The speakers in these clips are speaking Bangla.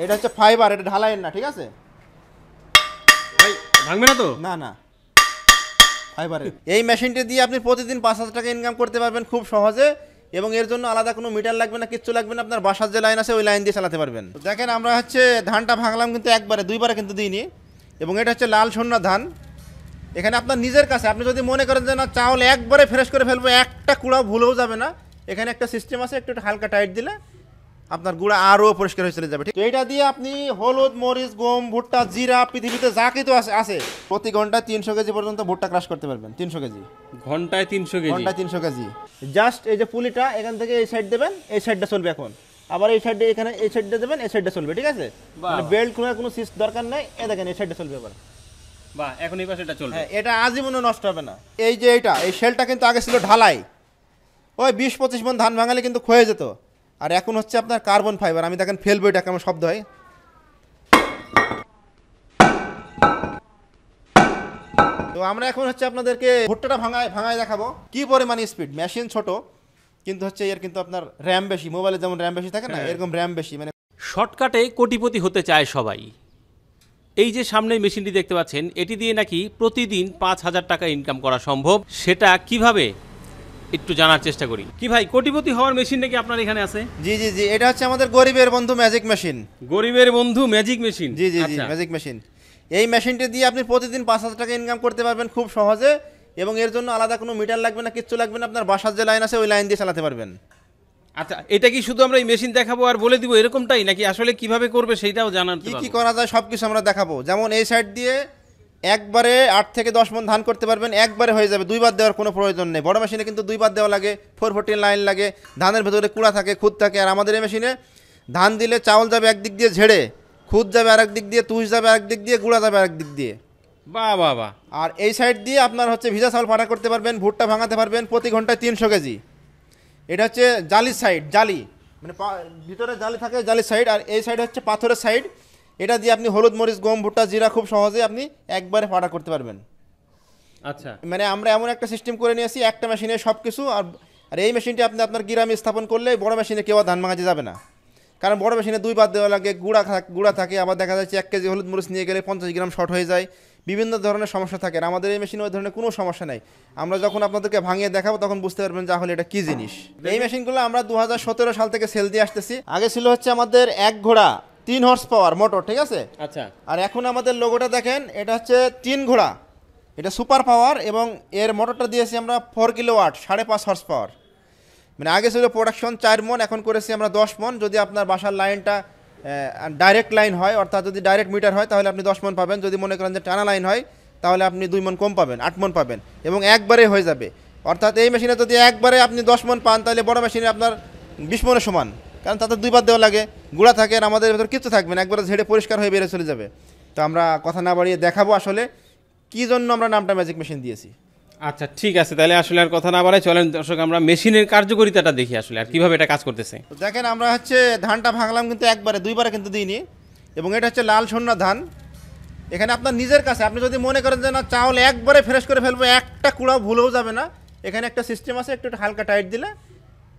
এটা হচ্ছে ফাইবার, এটা ঢালাইয়ের না, ঠিক আছে ভাই ভাঙবে না তো? না না, ফাইবারের। এই মেশিনটি দিয়ে আপনি প্রতিদিন 5,000 টাকা ইনকাম করতে পারবেন খুব সহজে, এবং এর জন্য আলাদা কোনো মিটার লাগবে না, কিচ্ছু লাগবে না। আপনার বাসার যে লাইন আছে ওই লাইন দিয়ে চালাতে পারবেন। দেখেন আমরা হচ্ছে ধানটা ভাঙলাম কিন্তু একবারে, দুইবারে কিন্তু দিইনি। এবং এটা হচ্ছে লাল সন্না ধান। এখানে আপনার নিজের কাছে, আপনি যদি মনে করেন যে না চাউল একবারে ফ্রেশ করে ফেলবো, একটা কুড়াও ভুলেও যাবে না, এখানে একটা সিস্টেম আছে, একটু হালকা টাইট দিলে আপনার গুঁড়া আরও পরিষ্কার হয়ে চলে যাবে। ঠিক, এইটা দিয়ে আপনি হলুদ, মরিচ, গম, ভুট্টা, জিরা, পৃথিবীতে যা কিছু আছে প্রতি ঘন্টায় 300 কেজি পর্যন্ত ভুট্টা ক্রাশ করতে পারবেন। 300 কেজি ঘন্টায় 300 কেজি? ঘন্টায় 300 কেজি। জাস্ট এই যে পুলিটা এখান থেকে এই সাইড দেবেন, এই সাইডটা চলবে এখন, আবার এই সাইডে এখানে এই সাইডটা দেবেন, এই সাইডটা চলবে, ঠিক আছে? মানে বেল্ট খোলার কোনো সিস্ট দরকার নেই। এ দেখেন এই সাইডটা চলবে এবার। বাহ, এখন এই পাশে এটা চলবে। হ্যাঁ, এটা আজীবনও নষ্ট হবে না। এই যে এই শেলটা কিন্তু আগে ছিল ঢালাই, ওই 20-25 মণ ধান ভাঙালে কিন্তু ক্ষয়ে যেত। আর এখন হচ্ছে আপনার কার্বন ফাইবার। আমি দেখেন ফেলবো, এটা কেমন শব্দ হয়। তো আমরা এখন হচ্ছে আপনাদেরকে ভুট্টাটা ভাঙায় দেখাবো কি পরিমাণ স্পিড। মেশিন ছোট কিন্তু হচ্ছে এর কিন্তু আপনার র্যাম বেশি। মোবাইলে যেমন র্যাম বেশি থাকে না, এরকম র্যাম বেশি। মানে শর্টকাটে কোটিপতি হতে চায় সবাই। এই যে সামনে মেশিনটি দেখতে পাচ্ছেন, এটি দিয়ে নাকি প্রতিদিন 5,000 টাকা ইনকাম করা সম্ভব। সেটা কিভাবে একটু জানার চেষ্টা করি। কি ভাই, কোটিপতি হওয়ার মেশিন নাকি আপনার এখানে আছে? জি জি জি, এটা হচ্ছে আমাদের গরিবের বন্ধু ম্যাজিক মেশিন। গরিবের বন্ধু ম্যাজিক মেশিন? জি জি জি, ম্যাজিক মেশিন। এই মেশিনটি দিয়ে আপনি প্রতিদিন 5,000 টাকা ইনকাম করতে পারবেন খুব সহজে, এবং এর জন্য আলাদা কোনো মিটার লাগবে না, কিচ্ছু লাগবে না। আপনার বাসার যে লাইন আছে ওই লাইন দিয়ে চালাতে পারবেন। আচ্ছা, এটা কি শুধু আমরা এই মেশিন দেখাবো আর বলে দিব এরকমটাই, নাকি আসলে কিভাবে করবে সেইটাও জানার? কি কি করা যায় সব কিছু আমরা দেখাবো। যেমন এই সাইড দিয়ে একবারে 8 থেকে 10 মণ ধান করতে পারবেন, একবারে হয়ে যাবে, দুইবার দেওয়ার কোনো প্রয়োজন নেই। বড় মেশিনে কিন্তু দুইবার দেওয়া লাগে, 414 লাইন লাগে, ধানের ভেতরে কুড়া থাকে, খুদ থাকে। আর আমাদের এই মেশিনে ধান দিলে চাউল যাবে একদিক দিয়ে ঝেড়ে, খুদ যাবে আরেক দিক দিয়ে, তুষ যাবে আরেক দিক দিয়ে, গুঁড়া যাবে আরেক দিক দিয়ে। বাহ বাহ বাহ। আর এই সাইড দিয়ে আপনার হচ্ছে ভিজা চাউল ফাটা করতে পারবেন, ভুট্টা ভাঙাতে পারবেন প্রতি ঘন্টায় 300 কেজি। এটা হচ্ছে জালি সাইড, জালি মানে ভিতরে জালি থাকে, জালি সাইড। আর এই সাইড হচ্ছে পাথরের সাইড। এটা দিয়ে আপনি হলুদ, মরিচ, গম, ভুট্টা, জিরা খুব সহজে আপনি একবারে ফাটা করতে পারবেন। আচ্ছা, মানে আমরা এমন একটা সিস্টেম করে নিয়েছি, একটা মেশিনে সব কিছু। আর এই মেশিনটি আপনি আপনার গ্রামে স্থাপন করলে বড় মেশিনে কেউ ধান ভাঙাতে যাবে না, কারণ বড় মেশিনে দুইবার দেওয়া লাগে, গুঁড়া থাকে। আবার দেখা যাচ্ছে 1 কেজি হলুদ মরিচ নিয়ে গেলে 50 গ্রাম শর্ট হয়ে যায়, বিভিন্ন ধরনের সমস্যা থাকে। আর আমাদের এই মেশিনে ওই ধরনের কোনো সমস্যা নাই। আমরা যখন আপনাদেরকে ভাঙিয়ে দেখাবো তখন বুঝতে পারবেন যে আসলে এটা কি জিনিস। এই মেশিনগুলো আমরা 2017 সাল থেকে সেল দিয়ে আসতেছি। আগে ছিল হচ্ছে আমাদের 1 ঘোড়া 3 হর্স পাওয়ার মোটর, ঠিক আছে? আচ্ছা। আর এখন আমাদের লোগোটা দেখেন, এটা হচ্ছে 3 ঘোড়া, এটা সুপার পাওয়ার, এবং এর মোটরটা দিয়েছি আমরা 4 কিলোওয়াট, 5.5 হর্স পাওয়ার। মানে আগে ছিল প্রোডাকশন 4 মণ, এখন করেছি আমরা 10 মণ। যদি আপনার বাসার লাইনটা ডাইরেক্ট লাইন হয়, অর্থাৎ যদি ডাইরেক্ট মিটার হয় তাহলে আপনি 10 মণ পাবেন। যদি মনে করেন যে টানা লাইন হয় তাহলে আপনি 2 মণ কম পাবেন, 8 মণ পাবেন, এবং একবারে হয়ে যাবে। অর্থাৎ এই মেশিনে যদি একবারে আপনি 10 মণ পান তাহলে বড় মেশিনে আপনার 20 মণের সমান, কারণ তাতে দুইবার দেওয়া লাগে, গুঁড়া থাকে। আর আমাদের ভেতর কিছু থাকবে না, একবারে ঝেড়ে পরিষ্কার হয়ে বেরিয়ে চলে যাবে। তো আমরা কথা না বাড়িয়ে দেখাবো আসলে কী জন্য আমরা নামটা ম্যাজিক মেশিন দিয়েছি। আচ্ছা, ঠিক আছে, তাহলে আসলে আর কথা না বাড়াই চলেন দর্শক আমরা মেশিনের কার্যকারিতাটা দেখি আসলে আর কিভাবে এটা কাজ করতেছে। তো দেখেন আমরা হচ্ছে ধানটা ভাঙলাম কিন্তু একবারে, দুইবারে কিন্তু দিইনি। এবং এটা হচ্ছে লাল সন্না ধান। এখানে আপনার নিজের কাছে, আপনি যদি মনে করেন যে না চাউল একবারে ফ্রেশ করে ফেলবো, একটা কুড়াও ভুলেও যাবে না, এখানে একটা সিস্টেম আছে, একটু হালকা টাইট দিলে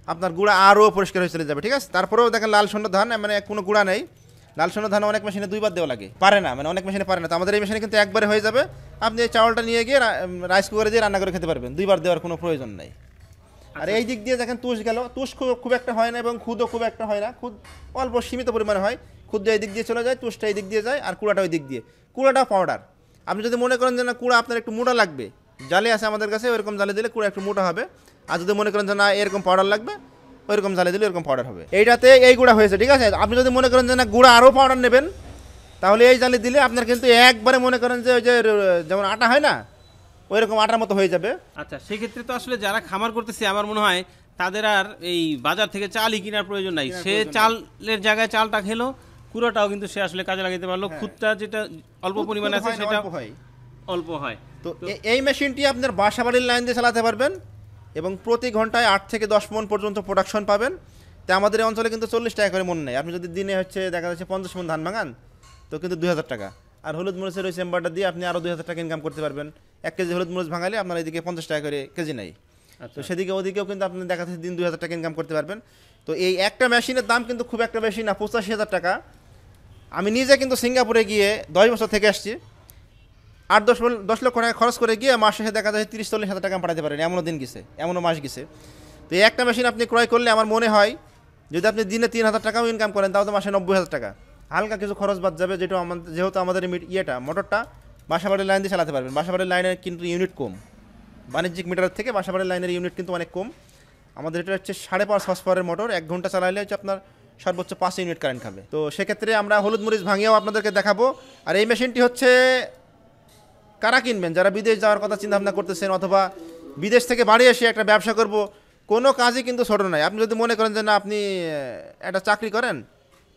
আপনার গুঁড়া আরও পরিষ্কার হয়ে চলে যাবে, ঠিক আছে? তারপরেও দেখেন লাল সন্না ধান, মানে কোনো গুঁড়া নেই। লাল সন্না ধান অনেক মেশিনে দুইবার দেওয়া লাগে, পারে না, মানে অনেক মেশিনে পারে না। তো আমাদের এই মেশিনে কিন্তু একবারে হয়ে যাবে। আপনি এই চাউলটা নিয়ে গিয়ে রাইস কুকারে দিয়ে রান্না করে খেতে পারবেন, দুইবার দেওয়ার কোনো প্রয়োজন নেই। আর এই দিক দিয়ে দেখেন তুষ গেল, তুষ খুব একটা হয় না, এবং খুদও খুব একটা হয় না, খুদ অল্প সীমিত পরিমাণে হয়। খুদটা এই দিক দিয়ে চলে যায়, তুষটা এই দিক দিয়ে যায়, আর কুড়াটা ওই দিক দিয়ে। কুড়াটা পাউডার। আপনি যদি মনে করেন যে না কুড়া আপনার একটু মোটা লাগবে, জালি আছে আমাদের কাছে, ওইরকম জালি দিলে কুড়া একটু মোটা হবে। আর যদি মনে করেন যে না এরকম পাউডার লাগবে, ওইরকম জালি দিলে এরকম পাউডার হবে। এইটাতে এই গুঁড়া হয়েছে, ঠিক আছে? আপনি যদি মনে করেন যে না গুঁড়া আরও পাউডার নেবেন, তাহলে এই জালি দিলে আপনার কিন্তু একবারে মনে করেন যে ওই যে যেমন আটা হয় না, ওইরকম আটার মতো হয়ে যাবে। আচ্ছা, সেক্ষেত্রে তো আসলে যারা খামার করতেছে আমার মনে হয় তাদের আর এই বাজার থেকে চালই কেনার প্রয়োজন নাই। সে চালের জায়গায় চালটা খেলো, কুড়োটাও কিন্তু সে আসলে কাজে লাগাতে পারলো। খুদটা যেটা অল্প পরিমাণে আছে সেটা অল্প হয়। তো এই মেশিনটি আপনার বাসা বাড়ির লাইন দিয়ে চালাতে পারবেন, এবং প্রতি ঘন্টায় 8 থেকে 10 মণ পর্যন্ত প্রোডাকশন পাবেন। তো আমাদের এই অঞ্চলে কিন্তু 40 টাকা করে মন নেই। আপনি যদি দিনে হচ্ছে দেখা যাচ্ছে 50 মণ ধান ভাঙান, তো কিন্তু 2000 টাকা। আর হলুদ মরিচের ওই চেম্বারটা দিয়ে আপনি আরও 2000 টাকা ইনকাম করতে পারবেন। 1 কেজি হলুদ মরিচ ভাঙালে আপনার এদিকে 50 টাকা করে কেজি নেই। তো সেদিকে ওদিকেও কিন্তু আপনি দেখা যাচ্ছে দিন 2000 টাকা ইনকাম করতে পারবেন। তো এই একটা মেশিনের দাম কিন্তু খুব একটা বেশি না, 85,000 টাকা। আমি নিজে কিন্তু সিঙ্গাপুরে গিয়ে 10 বছর থেকে আসছি, 8-10 লক্ষ টাকা খরচ করে গিয়ে মাস শেষে দেখা যায় 30-40 হাজার টাকা পাঠাতে পারেন, এমনও দিন গেছে, এমনও মাস গেছে। তো এই একটা মেশিন আপনি ক্রয় করলে আমার মনে হয় যদি আপনি দিনে 3,000 টাকাও ইনকাম করেন তাও তো মাসে 90,000 টাকা, হালকা কিছু খরচ বাদ যাবে। যেটা আমাদের যেহেতু আমাদের ইয়েটা মোটরটা বাসাবাড়ির লাইন দিয়ে চালাতে পারবেন, বাসাবাড়ির লাইনের কিন্তু ইউনিট কম, বাণিজ্যিক মিটারের থেকে বাসাবাড়ির লাইনের ইউনিট কিন্তু অনেক কম। আমাদের এটা হচ্ছে 5.5 হর্স পাওয়ারের মোটর, 1 ঘন্টা চালাইলে হচ্ছে আপনার সর্বোচ্চ 5 ইউনিট কারেন্ট খাবে। তো সেক্ষেত্রে আমরা হলুদ মরিচ ভাঙিয়েও আপনাদেরকে দেখাবো। আর এই মেশিনটি হচ্ছে কারা কিনবেন, যারা বিদেশ যাওয়ার কথা চিন্তা ভাবনা করতেছেন অথবা বিদেশ থেকে বাড়ি এসে একটা ব্যবসা করব, কোনো কাজই কিন্তু ছোটো নয়। আপনি যদি মনে করেন যে না আপনি একটা চাকরি করেন,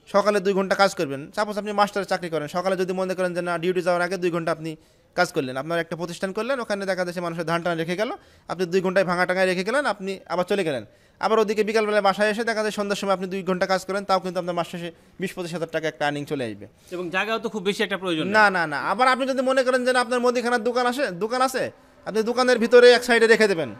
সকালে 2 ঘন্টা কাজ করবেন, সাপোজ আপনি মাস্টারের চাকরি করেন, সকালে যদি মনে করেন যে না ডিউটি যাওয়ার আগে 2 ঘন্টা আপনি কাজ করলেন, আপনার একটা প্রতিষ্ঠান করলেন, ওখানে দেখা যাচ্ছে মানুষের ধান টান রেখে গেল, আপনি 2 ঘন্টায় ভাঙা টাঙায় রেখে গেলেন, আপনি আবার চলে গেলেন। আবার ওদিকে বিকালবেলায় বাসায় এসে দেখা যায় সন্ধ্যার সময় আপনি 2 ঘন্টা কাজ করেন, তাও কিন্তু আপনার মাস শেষে 20-25 হাজার টাকা একটা আর্নিং চলে আসবে। এবং জায়গাও তো খুব বেশি একটা প্রয়োজন নেই। না না না, আবার আপনি যদি মনে করেন যে না আপনার মুদিখানার দোকান আছে, আপনি দোকানের ভিতরে এক সাইডে রেখে দেবেন,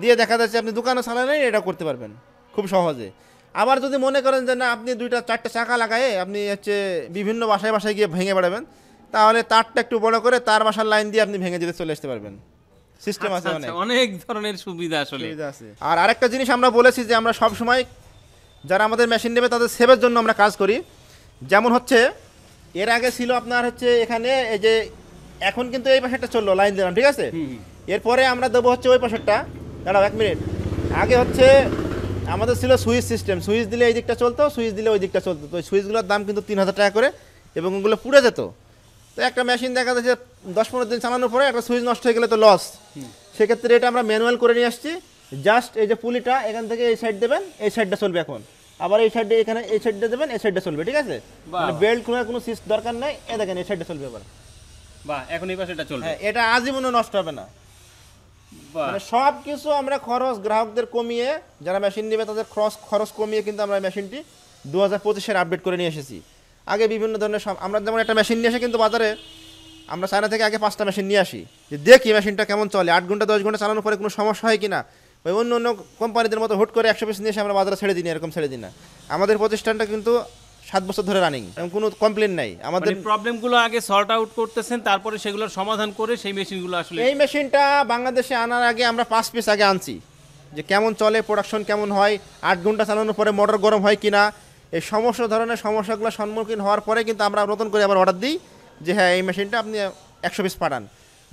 দিয়ে দেখা যাচ্ছে আপনি দোকানে চালালেই এটা করতে পারবেন খুব সহজে। আবার যদি মনে করেন যে না আপনি 2-4টে চাকা লাগায়ে আপনি হচ্ছে বিভিন্ন বাসায় বাসায় গিয়ে ভেঙে বেড়াবেন, তাহলে তারটা একটু বড় করে তার বাসার লাইন দিয়ে আপনি ভেঙে দিতে চলে আসতে পারবেন। সিস্টেম আছে আচ্ছা, অনেক, অনেক ধরনের সুবিধা আসলে। সুবিধা আছে। আর আরেকটা জিনিস আমরা বলেছি যে আমরা সব সময় যারা আমাদের মেশিন নেবে তাদের সেভের জন্য আমরা কাজ করি। যেমন হচ্ছে এর আগে ছিল আপনার হচ্ছে এখানে এই যে এখন কিন্তু এই পাশেরটা চললো, লাইন দিলাম, ঠিক আছে। এরপরে আমরা দেবো হচ্ছে ওই পাশেরটা, দাঁড়াও 1 মিনিট। আগে হচ্ছে আমাদের ছিল সুইচ সিস্টেম, সুইচ দিলে এই দিকটা চলতো, সুইচ দিলে ওই দিকটা চলতো। তো ওই সুইচগুলোর দাম কিন্তু 3,000 টাকা করে এবং ওগুলো পুড়ে যেত। তো একটা মেশিন দেখা যাচ্ছে 10-15 দিন চালানোর পরে একটা সুইচ নষ্ট হয়ে গেলে তো লস। সেক্ষেত্রে এটা আমরা ম্যানুয়াল করে নিয়ে আসছি। জাস্ট এই যে পুলিটা এখান থেকে এই সাইড দেবেন, এই সাইডটা চলবে এখন, আবার এই সাইডে এখানে এই সাইডটা দেবেন, এই সাইডটা চলবে, ঠিক আছে। মানে বেল্ট কোনো সুইচ দরকার নাই, এ দেখেন এই সাইডটা চলবে এবার। বাহ, এখন এই পাশে এটা চলবে। হ্যাঁ, এটা আজীবনও নষ্ট হবে না। বাহ, মানে সব কিছু আমরা খরচ গ্রাহকদের কমিয়ে, যারা মেশিন নেবে তাদের খরচ কমিয়ে কিন্তু আমরা মেশিনটি 2025-এর আপডেট করে নিয়ে এসেছি। আগে বিভিন্ন ধরনের আমরা যেমন একটা মেশিন নিয়ে এসে কিন্তু বাজারে আমরা চায়না থেকে আগে 5টা মেশিন নিয়ে আসি, যে দেখি মেশিনটা কেমন চলে, 8 ঘন্টা 10 ঘন্টা চালানোর পরে কোনো সমস্যা হয় কিনা। ওই অন্য অন্য কোম্পানিদের মতো হুট করে 100 পিস নিয়ে এসে আমরা বাজারে ছেড়ে দিই না, এরকম ছেড়ে দিই না। আমাদের প্রতিষ্ঠানটা কিন্তু 7 বছর ধরে রানিং, এবং কোনো কমপ্লেন নাই আমাদের। প্রবলেমগুলো আগে সর্ট আউট করতেছেন, তারপরে সেগুলোর সমাধান করে সেই মেশিনগুলো আসলে। এই মেশিনটা বাংলাদেশে আনার আগে আমরা 5 পিস আগে আনছি, যে কেমন চলে, প্রোডাকশন কেমন হয়, 8 ঘন্টা চালানোর পরে মোটর গরম হয় কিনা, এই সমস্ত ধরনের সমস্যাগুলো সম্মুখীন হওয়ার পরে কিন্তু আমরা নতুন করে আবার অর্ডার দিই যে হ্যাঁ এই মেশিনটা আপনি 100 পিস পাঠান।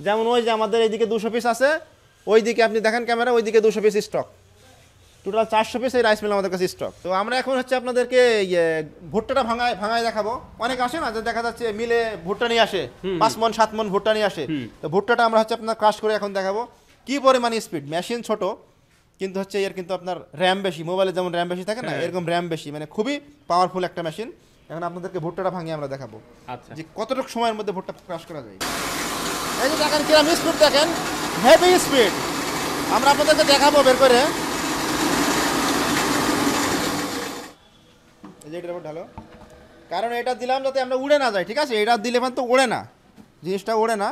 যেমন ওই যে আমাদের এইদিকে 200 পিস আছে, ওইদিকে আপনি দেখেন ক্যামেরা, ওইদিকে 200 পিস স্টক, টোটাল 400 পিস এই রাইস মিল আমাদের কাছে স্টক। তো আমরা এখন হচ্ছে আপনাদেরকে ভুট্টাটা ভাঙায় দেখাবো। অনেক আসে না যে দেখা যাচ্ছে মিলে ভুট্টা নিয়ে আসে, 5 মন 7 মন ভুট্টা নিয়ে আসে। তো ভুট্টাটা আমরা হচ্ছে আপনার ক্রাশ করে এখন দেখাবো কি পরিমাণ স্পিড। মেশিন ছোট কিন্তু হচ্ছে এর কিন্তু আপনার র্যাম বেশি, মোবাইলে যেমন র্যাম বেশি থাকে না, এরকম র্যাম বেশি, মানে খুবই পাওয়ারফুল একটা মেশিন। এখন আপনাদেরকে ভুট্টাটা ভাঙিয়ে আমরা দেখাবো আচ্ছা, যে কতটুকু সময়ের মধ্যে ভুট্টা ক্রাশ করা যায়। এই যে দেখেন কিরকম স্পিড, দেখেন হেভি স্পিড। আমরা আপনাদেরকে দেখাবো বের করে। এই যে এটা ঢালো, কারণ এটা দিলাম যাতে আমরা উড়ে না যাই, ঠিক আছে। এটা দিলে মানে তো ওড়ে না, জিনিসটা ওড়ে না।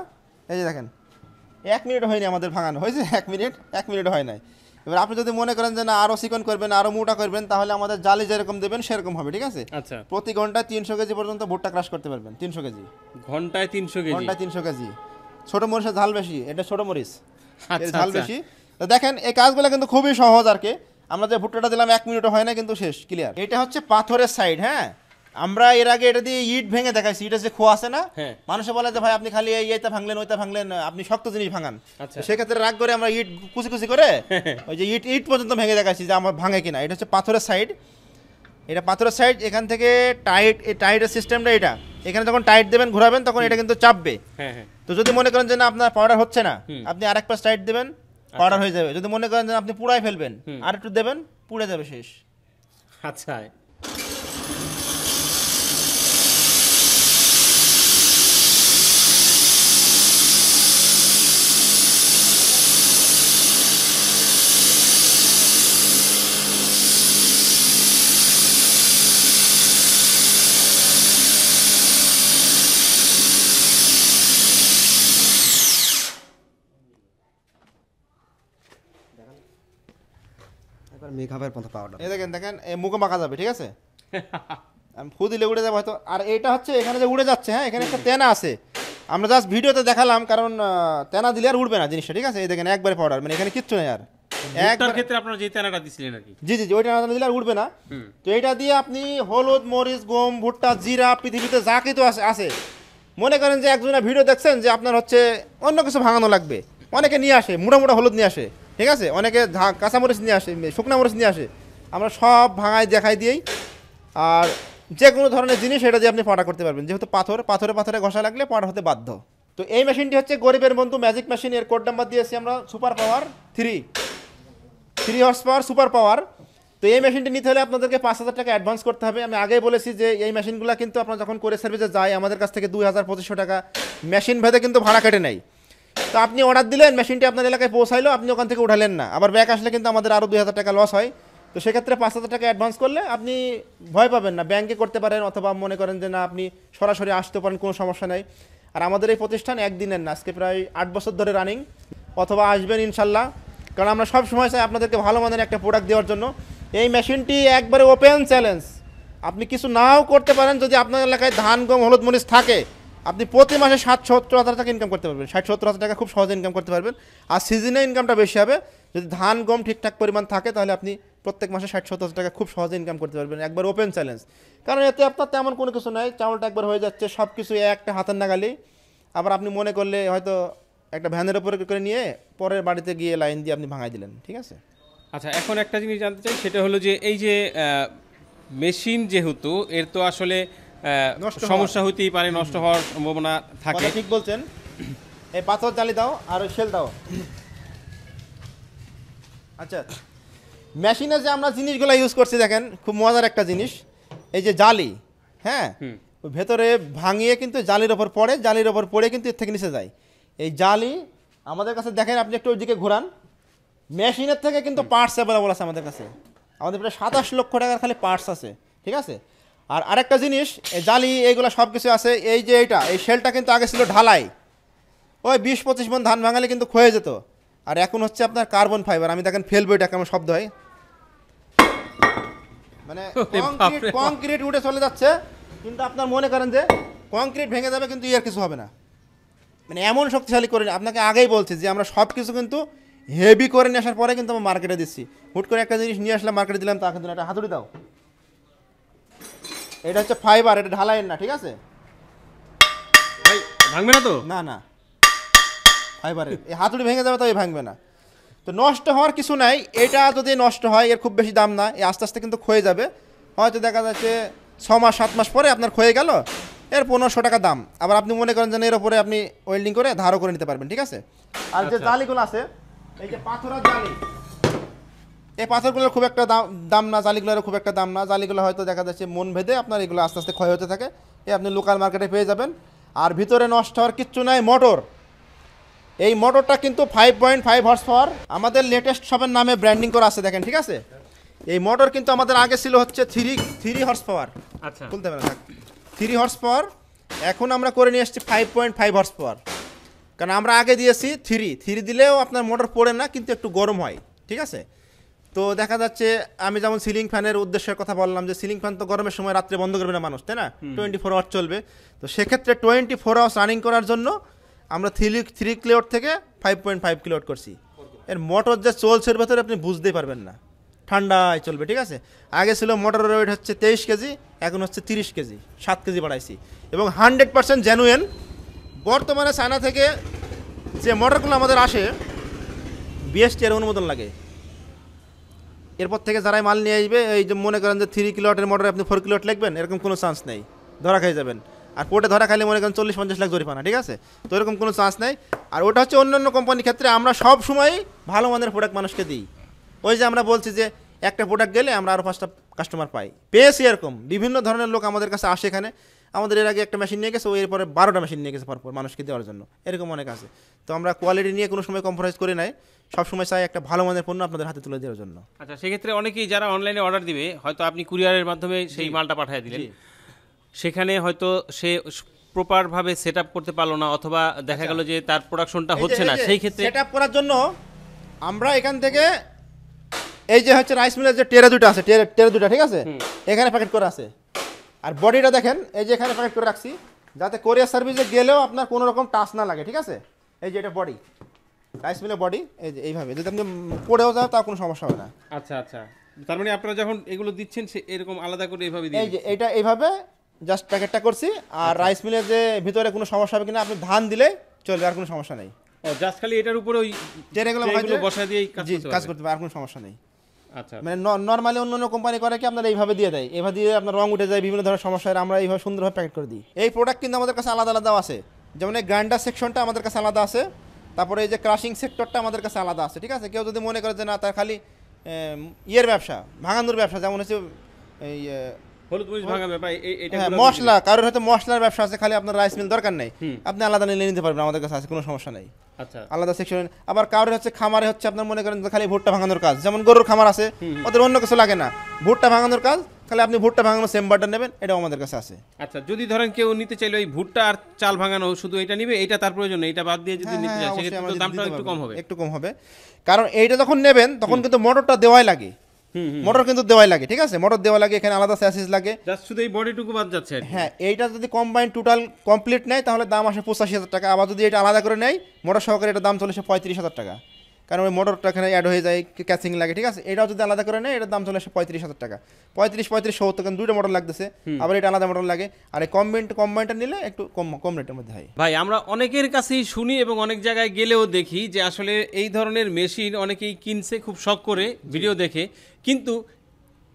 এই যে দেখেন 1 মিনিট হয়নি আমাদের ভাঙানো, হয়েছে 1 মিনিট হয় নাই। এবার আপনি যদি মনে করেন যে না আরও চিকন করবেন, আরও মোটা করবেন, তাহলে আমাদের জালি যেরকম দেবেন সেরকম হবে, ঠিক আছে। আচ্ছা, প্রতি ঘন্টায় 300 কেজি পর্যন্ত ভুট্টা ক্রাশ করতে পারবেন। 300 কেজি ঘন্টায় 300 কেজি। ঘন্টায় 300 কেজি। ছোট মরিচের ঝাল বেশি, এটা ছোট মরিচ, এর আচ্ছা, ঝাল আচ্ছা। বেশি। তো দেখেন এই কাজগুলো কিন্তু খুবই সহজ আর কি। আমরা যে ভুট্টাটা দিলাম 1 মিনিটও হয় না কিন্তু শেষ, ক্লিয়ার। এটা হচ্ছে পাথরের সাইড। হ্যাঁ, আমরা এর আগে এটা দিয়ে ইট ভেঙে দেখাইছি, এটা যে খোয়া আছে না, হ্যাঁ। মানুষে বলে যে ভাই আপনি খালি এইটা ভাঙলেন ওইটা ভাঙলেন, আপনি শক্ত জিনিস ভাঙান। আচ্ছা। তো সেক্ষেত্রে রাগ করে আমরা ইট কুচি কুচি করে ওই যে ইট পর্যন্ত ভেঙে দেখাইছি যে আমার ভাঙে কিনা। এটা হচ্ছে পাথরের সাইড, এটা পাথরের সাইড। এখান থেকে টাইট, এই টাইটের সিস্টেমটা এটা, এখানে যখন টাইট দেবেন ঘোরাবেন তখন এটা কিন্তু চাপবে। হ্যাঁ হ্যাঁ, তো যদি মনে করেন যে না আপনার পাউডার হচ্ছে না, আপনি আরেক পাশ টাইট দেবেন, পাউডার হয়ে যাবে। যদি মনে করেন যে আপনি পুড়াই ফেলবেন, আর একটু দেবেন, পুড়ে যাবে, শেষ। আচ্ছা, একবার মেকআপের মতো পাউডার। এই দেখেন দেখেন, এই মুখে মাখা যাবে, ঠিক আছে। আমি ফু দিলে উড়ে যাবে হয়তো। আর এটা হচ্ছে এখানে যে উড়ে যাচ্ছে, হ্যাঁ এখানে একটা তেনা আছে, আমরা জাস্ট ভিডিওতে দেখালাম, কারণ তেনা দিলে আর উড়বে না জিনিসটা, ঠিক আছে? এই দেখেন একবারে পাউডার, মানে এখানে কিচ্ছু নেই আর। ভুট্টার ক্ষেত্রে আপনারা যে তেনাটা দিছিলেন আর কি। জি জি জি, ওইটা না দিলে আর উঠবে না। তো এটা দিয়ে আপনি হলুদ, মরিচ, গম, ভুট্টা, জিরা, পৃথিবীতে যা কিছু আছে, মনে করেন যে একজনের ভিডিও দেখছেন যে আপনার হচ্ছে অন্য কিছু ভাঙানো লাগবে, অনেকে নিয়ে আসে মোটা মোটা হলুদ নিয়ে আসে, ঠিক আছে? অনেকে কাঁচামরিচ নিয়ে আসে, শুকনা মরিচ নিয়ে আসে, আমরা সব ভাঙায় দেখাই দিই। আর যে কোনো ধরনের জিনিস এটা দিয়ে আপনি পাটা করতে পারবেন, যেহেতু পাথরে ঘষা লাগলে পাটা হতে বাধ্য। তো এই মেশিনটি হচ্ছে গরিবের বন্ধু ম্যাজিক মেশিন, এর কোড নাম্বার দিয়েছি আমরা super power 3 horse power super power. তো এই মেশিনটি নিতে হলে আপনাদেরকে 5,000 টাকা অ্যাডভান্স করতে হবে। আমি আগেই বলেছি যে এই মেশিনগুলো কিন্তু আপনার যখন করে সার্ভিসে যায় আমাদের কাছ থেকে 2,000-2,500 টাকা মেশিন ভেদে কিন্তু ভাড়া কেটে নেয়। তো আপনি অর্ডার দিলেন, মেশিনটি আপনার এলাকায় পৌঁছাইলো, আপনি ওখান থেকে উঠালেন না, আবার ব্যাক আসলে কিন্তু আমাদের আরও 2,000 টাকা লস হয়। তো সেক্ষেত্রে 5,000 টাকা অ্যাডভান্স করলে আপনি ভয় পাবেন না, ব্যাংকে করতে পারেন, অথবা মনে করেন যে না আপনি সরাসরি আসতে পারেন, কোনো সমস্যা নেই। আর আমাদের এই প্রতিষ্ঠান একদিনের না, আজকে প্রায় 8 বছর ধরে রানিং, অথবা আসবেন ইনশাল্লাহ, কারণ আমরা সব সময় চাই আপনাদেরকে ভালো মানের একটা প্রোডাক্ট দেওয়ার জন্য। এই মেশিনটি একবারে ওপেন চ্যালেঞ্জ, আপনি কিছু নাও করতে পারেন, যদি আপনার এলাকায় ধান, গম, হলুদ, মরিচ থাকে, আপনি প্রতি মাসে 60-70 হাজার টাকা ইনকাম করতে পারবেন, 60-70 হাজার টাকা খুব সহজে ইনকাম করতে পারবেন। আর সিজনে ইনকামটা বেশি হবে, যদি ধান, গম ঠিকঠাক পরিমাণ থাকে তাহলে আপনি প্রত্যেক মাসে 60-70 হাজার টাকা খুব সহজে ইনকাম করতে পারবেন, একবার ওপেন চ্যালেঞ্জ। কারণ এতে আপনার তেমন কোনো কিছু নাই, চাউলটা একবার হয়ে যাচ্ছে, সব কিছু একটা হাতের নাগালি। আবার আপনি মনে করলে হয়তো একটা ভ্যানের উপরে করে নিয়ে পরের বাড়িতে গিয়ে লাইন দিয়ে আপনি ভাঙাই দিলেন, ঠিক আছে? আচ্ছা, এখন একটা জিনিস জানতে চাই, সেটা হলো যে এই যে মেশিন যেহেতু এর তো আসলে সমস্যা হতেই পারে, নষ্ট হওয়ার সম্ভাবনা থাকে। ঠিক বলছেন। এই পাথর জালি দাও আর ওই শেল দাও। আচ্ছা, মেশিনে যে আমরা জিনিসগুলো ইউজ করছি দেখেন, খুব মজার একটা জিনিস, এই যে জালি, হ্যাঁ ওই ভেতরে ভাঙিয়ে কিন্তু জালির ওপর পড়ে, জালির ওপর পড়ে কিন্তু এর থেকে নিচে যায়। এই জালি আমাদের কাছে দেখেন, আপনি একটু ওইদিকে ঘোরান, মেশিনের থেকে কিন্তু পার্টস অ্যাভেলেবল আছে আমাদের কাছে, আমাদের প্রায় 27 লক্ষ টাকার খালি পার্টস আছে, ঠিক আছে? আর আরেকটা জিনিস, এই জালি এইগুলো সব কিছু আছে। এই যে এই শেলটা কিন্তু আগে ছিল ঢালাই, ওই 20-25 মণ ধান ভাঙালে কিন্তু ক্ষয়ে যেত, আর এখন হচ্ছে আপনার কার্বন ফাইবার। আমি দেখেন ফেলবো, এটা কেমন শব্দ হয়, মানে কংক্রিট উঠে চলে যাচ্ছে, কিন্তু আপনার মনে করেন যে কংক্রিট ভেঙে যাবে কিন্তু এর কিছু হবে না, মানে এমন শক্তিশালী করে। আপনাকে আগেই বলছি যে আমরা সব কিছু কিন্তু হেভি করে নিয়ে আসার পরে কিন্তু আমরা মার্কেটে দিচ্ছি। হুট করে একটা জিনিস নিয়ে আসলাম মার্কেটে দিলাম তা কিন্তু একটা হাতুড়ি দাও, এটা হচ্ছে ফাইবার, এটা ঢালাইয়ের না, ঠিক আছে? ভাঙবে না তো? না না, ফাইবারের, এই হাতুড়ি ভেঙে যাবে, তো এই ভাঙবে না। তো নষ্ট হওয়ার কিছু নাই, এটা যদি নষ্ট হয় এর খুব বেশি দাম না, এই আস্তে আস্তে কিন্তু ক্ষয়ে যাবে, হয়তো দেখা যাচ্ছে 6 মাস 7 মাস পরে আপনার ক্ষয়ে গেল, এর 1500 টাকা দাম। আবার আপনি মনে করেন যে এর উপরে আপনি ওয়েল্ডিং করে ধারও করে নিতে পারবেন, ঠিক আছে? আর যে জালিগুলো আছে, এই যে পাথরের জালি, এই পাথরগুলোর খুব একটা দাম না, জালিগুলোর খুব একটা দাম না, জালিগুলো হয়তো দেখা যাচ্ছে মন ভেদে আপনার এগুলো আস্তে আস্তে ক্ষয় হতে থাকে, আপনি লোকাল মার্কেটে পেয়ে যাবেন। আর ভিতরে নষ্ট হওয়ার কিচ্ছু নাই। মোটর, এই মোটরটা কিন্তু 5.5 হর্স পাওয়ার, আমাদের লেটেস্ট সবের নামে ব্র্যান্ডিং করা আছে দেখেন, ঠিক আছে? এই মোটর কিন্তু আমাদের আগে ছিল হচ্ছে 3 হর্স পাওয়ার, আচ্ছা, খুলতে পারেন 3 হর্স পাওয়ার, এখন আমরা করে নিয়ে এসেছি 5.5 হর্স পাওয়ার। কারণ আমরা আগে দিয়েছি 3 দিলেও আপনার মোটর পড়ে না, কিন্তু একটু গরম হয়, ঠিক আছে? তো দেখা যাচ্ছে আমি যেমন সিলিং ফ্যানের উদ্দেশ্যের কথা বললাম, যে সিলিং ফ্যান তো গরমের সময় রাত্রে বন্ধ করবে না মানুষ, তাই না? 24 আওয়ার চলবে। তো সেক্ষেত্রে 24 আওয়ার্স রানিং করার জন্য আমরা 3 কিলোওয়াট থেকে 5.5 কিলোওয়াট করছি। এর মোটর যে চলছে এর ভেতরে আপনি বুঝতেই পারবেন না, ঠান্ডায় চলবে, ঠিক আছে? আগে ছিল মোটরের ওয়েট হচ্ছে 23 কেজি, এখন হচ্ছে 30 কেজি, 7 কেজি বাড়াইছি, এবং 100% জেনুইন। বর্তমানে চায়না থেকে যে মোটরগুলো আমাদের আসে, বিএসটি এর অনুমোদন লাগে। এরপর থেকে যারাই মাল নিয়ে আসবে, এই যে মনে করেন যে 3 কিলোওয়াটের মোটরে আপনি 4 কিলোওয়াট লিখবেন, এরকম কোনো চান্স নেই, ধরা খেয়ে যাবেন। আর পোর্টে ধরা খাইলে মনে করেন 40-50 লাখ জরিমানা, ঠিক আছে? তো এরকম কোনো চান্স নেই। আর ওটা হচ্ছে অন্যান্য কোম্পানির ক্ষেত্রে আমরা সব সময় ভালো মানের প্রোডাক্ট মানুষকে দিই। ওই যে আমরা বলছি যে একটা প্রোডাক্ট গেলে আমরা আরও 5টা কাস্টমার পাই, পেয়েছি এরকম বিভিন্ন ধরনের লোক আমাদের কাছে আসে। এখানে আমাদের এর আগে একটা মেশিন নিয়ে গেছে, ও এরপরে 12টা মেশিন নিয়ে গেছে পরপর মানুষকে দেওয়ার জন্য, এরকম অনেক আছে। তো আমরা কোয়ালিটি নিয়ে কোনো সময় কম্প্রোমাইজ করি নাই, সবসময় চাই একটা ভালো মানের পণ্য আপনাদের হাতে তুলে দেওয়ার জন্য। আচ্ছা, সেক্ষেত্রে অনেকেই যারা অনলাইনে অর্ডার দিবে, হয়তো আপনি কুরিয়ারের মাধ্যমে সেই মালটা পাঠিয়ে দিলেন, সেখানে হয়তো সে প্রপারভাবে সেট আপ করতে পারলো না, অথবা দেখা গেল যে তার প্রোডাকশনটা হচ্ছে না, সেই ক্ষেত্রে সেট আপ করার জন্য আমরা এখান থেকে এই যে হচ্ছে রাইস মিলের যে টেরা দুটো আছে, টেরা দুটো, ঠিক আছে? এখানে প্যাকেট করা আছে, আর বডিটা দেখেন এই যে এখানে প্যাকেট করে রাখছি, যাতে কোরিয়ার সার্ভিসে গেলেও আপনার কোনো রকম টাচ না লাগে, ঠিক আছে। এই যে এটা বডি, রাইস মিলের বডি, এই যে এইভাবে যদি আপনি পড়েও যাও তাও কোনো সমস্যা হবে না। আচ্ছা আচ্ছা, তার মানে আপনারা যখন এগুলো দিচ্ছেন সে এরকম আলাদা করে এইভাবে দিয়ে এই যে এইটা এইভাবে জাস্ট প্যাকেটটা করছি। আর রাইস মিলের যে ভিতরে কোনো সমস্যা হবে কিনা, আপনি ধান দিলে চলবে, আর কোনো সমস্যা নেই। ও জাস্ট খালি এটার উপরে ওই ট্রেগুলো বসা দিয়েই কাজ করতে পারে, আর কোনো সমস্যা নেই। আচ্ছা মানে নর্মালি অন্য অন্য কোম্পানি করে কি আপনার এইভাবে দিয়ে দেয়, এইভাবে দিয়ে আপনার রং উঠে যায়, বিভিন্ন ধরনের সমস্যা হয়, আমরা এইভাবে সুন্দরভাবে প্যাকেট করে দিই। এই প্রোডাক্ট কিন্তু আমাদের কাছে আলাদা আলাদাও আছে, যেমন এই গ্রাইন্ডার সেকশনটা আমাদের কাছে আলাদা আছে, তারপরে এই যে ক্রাশিং সেক্টরটা আমাদের কাছে আলাদা আছে, ঠিক আছে। কেউ যদি মনে করে যে না তার খালি ইয়ের ব্যবসা, ভাঙানোর ব্যবসা, যেমন হচ্ছে এই হলুদ মরিচ ভাঙা ব্যাপার এটা মশলা, কারোর হয়তো মশলার ব্যবসা আছে, খালি আপনার রাইস মিল দরকার নেই, আপনি আলাদা নিলে নিতে পারবেন, আমাদের কাছে আছে, কোনো সমস্যা নেই। আচ্ছা আলাদা সেকশন। আবার কারোর হচ্ছে খামারে হচ্ছে আপনার মনে করেন খালি ভুট্টা ভাঙানোর কাজ, যেমন গরুর খামার আছে, ওদের অন্য কিছু লাগে না, ভুট্টা ভাঙানোর কাজ, খালি আপনি ভুট্টা ভাঙানোর চেম্বারটা নেবেন, এটাও আমাদের কাছে আছে। আচ্ছা, যদি ধরেন কেউ নিতে চাইলে ওই ভুট্টা আর চাল ভাঙানো শুধু এটা নিবে, এটা তার প্রয়োজন নেই, এটা বাদ দিয়ে যদি নিতে চায় সেক্ষেত্রে তো দামটা একটু কম হবে। একটু কম হবে, কারণ এইটা যখন নেবেন তখন কিন্তু মোটরটা দেওয়াই লাগে, মোটর কিন্তু দেওয়াই লাগে, ঠিক আছে। মোটর দেওয়া লাগে, এখানে আলাদা স্যাসিস লাগে, জাস্ট শুধু এই বডিটুকু বাদ যাচ্ছে আর কি। হ্যাঁ। এইটা যদি কম্বাইন টোটাল কমপ্লিট নেয় তাহলে দাম আসে 85,000 টাকা। আবার যদি এটা আলাদা করে নেয় মোটর সহকারে, এটা দাম চলে 35,000 টাকা, কারণ ওই মোটরটা এখানে অ্যাড হয়ে যায়, ক্যাচিং লাগে, ঠিক আছে। এটাও যদি আলাদা করে নেয় এটার দাম চলে 35,000 টাকা, 35-70, কারণ দুটো মোটর লাগতেছে, আবার এটা আলাদা মোটর লাগে। আর এই কম্বাইনটা নিলে একটু কম রেটের মধ্যে হয়। ভাই আমরা অনেকের কাছেই শুনি এবং অনেক জায়গায় গেলেও দেখি যে আসলে এই ধরনের মেশিন অনেকেই কিনছে খুব শখ করে ভিডিও দেখে, কিন্তু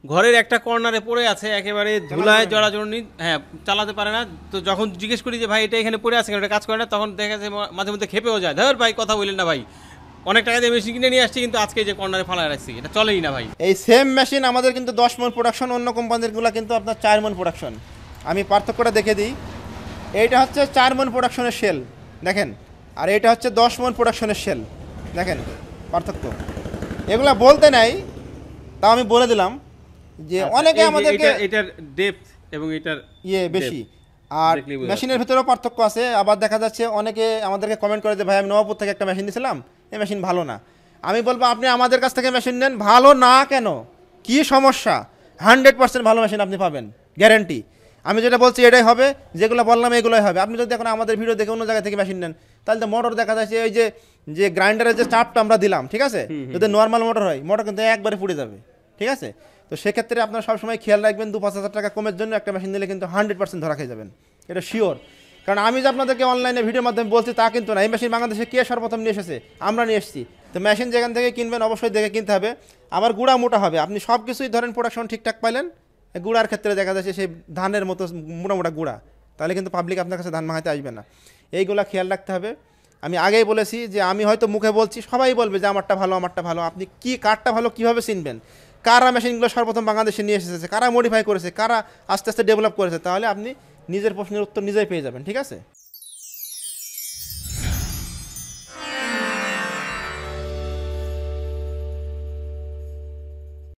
ঘরের একটা কর্নারে পড়ে আছে, একেবারে ধুলায় জড়াজড়ি, হ্যাঁ চালাতে পারে না। তো যখন জিজ্ঞেস করি যে ভাই এটা এখানে পড়ে আছে, এটা কাজ করে না, তখন দেখা যায় মাঝে মধ্যে খেপেও যায়, ধর ভাই কথা বললেন না ভাই, অনেক টাকা দিয়ে মেশিন কিনে নিয়ে আসছি, কিন্তু আজকে যে কর্নারে ফালায় রাখছি এটা চলেই না ভাই। এই সেম মেশিন আমাদের কিন্তু 10 মণ প্রোডাকশন, অন্য কোম্পানিরগুলো কিন্তু আপনার 4 মণ প্রোডাকশন। আমি পার্থক্যটা দেখে দিই, এইটা হচ্ছে 4 মণ প্রোডাকশনের সেল দেখেন, আর এইটা হচ্ছে 10 মণ প্রোডাকশনের সেল দেখেন, পার্থক্য এগুলা বলতে নাই, তাও আমি বলে দিলাম যে অনেকে আমাদেরকে এটার ডেপথ এবং এটার বেশি, আর মেশিনের ভিতরেও পার্থক্য আছে। আবার দেখা যাচ্ছে অনেকে আমাদেরকে কমেন্ট করে যে ভাই আমি নবাবপুর থেকে একটা মেশিন নিয়েছিলাম, এই মেশিন ভালো না। আমি বলবো আপনি আমাদের কাছ থেকে মেশিন নেন, ভালো না কেন, কি সমস্যা, 100% ভালো মেশিন আপনি পাবেন, গ্যারেন্টি। আমি যেটা বলছি এটাই হবে, যেগুলো বললাম এগুলোই হবে। আপনি যদি এখন আমাদের ভিডিও দেখে অন্য জায়গা থেকে মেশিন নেন, তাহলে তো মোটর দেখা যাচ্ছে ওই যে গ্রাইন্ডারের যে চাপটা আমরা দিলাম, ঠিক আছে, যদি নর্মাল মোটর হয় মোটর কিন্তু একবারে পুড়ে যাবে, ঠিক আছে। তো সেক্ষেত্রে আপনারা সবসময় খেয়াল রাখবেন 2-5 হাজার টাকা কমের জন্য একটা মেশিন নিলে কিন্তু 100% ধরা খেয়ে যাবেন, এটা শিওর। কারণ আমি যে আপনাদেরকে অনলাইনে ভিডিওর মাধ্যমে বলছি তা কিন্তু না, এই মেশিন বাংলাদেশে কে সর্বপ্রথম নিয়ে এসেছে, আমরা নিয়ে এসেছি। তো মেশিন যেখান থেকে কিনবেন অবশ্যই দেখে কিনতে হবে। আবার গুঁড়া মোটা হবে, আপনি সব কিছুই ধরেন প্রোডাকশন ঠিকঠাক পাইলেন, গুঁড়ার ক্ষেত্রে দেখা যাচ্ছে সেই ধানের মতো মোটা গুঁড়া, তাহলে কিন্তু পাবলিক আপনার কাছে ধান ভাঙাতে আসবে না, এইগুলো খেয়াল রাখতে হবে। আমি আগেই বলেছি যে আমি হয়তো মুখে বলছি, সবাই বলবে যে আমারটা ভালো আমারটা ভালো, আপনি কি কারটা ভালো কীভাবে চিনবেন, কারা মেশিনগুলো সর্বপ্রথম বাংলাদেশে নিয়ে এসেছে, কারা মডিফাই করেছে, কারা আস্তে আস্তে ডেভেলপ করেছে, তাহলে আপনি নিজের প্রশ্নের উত্তর নিজেই পেয়ে যাবেন, ঠিক আছে।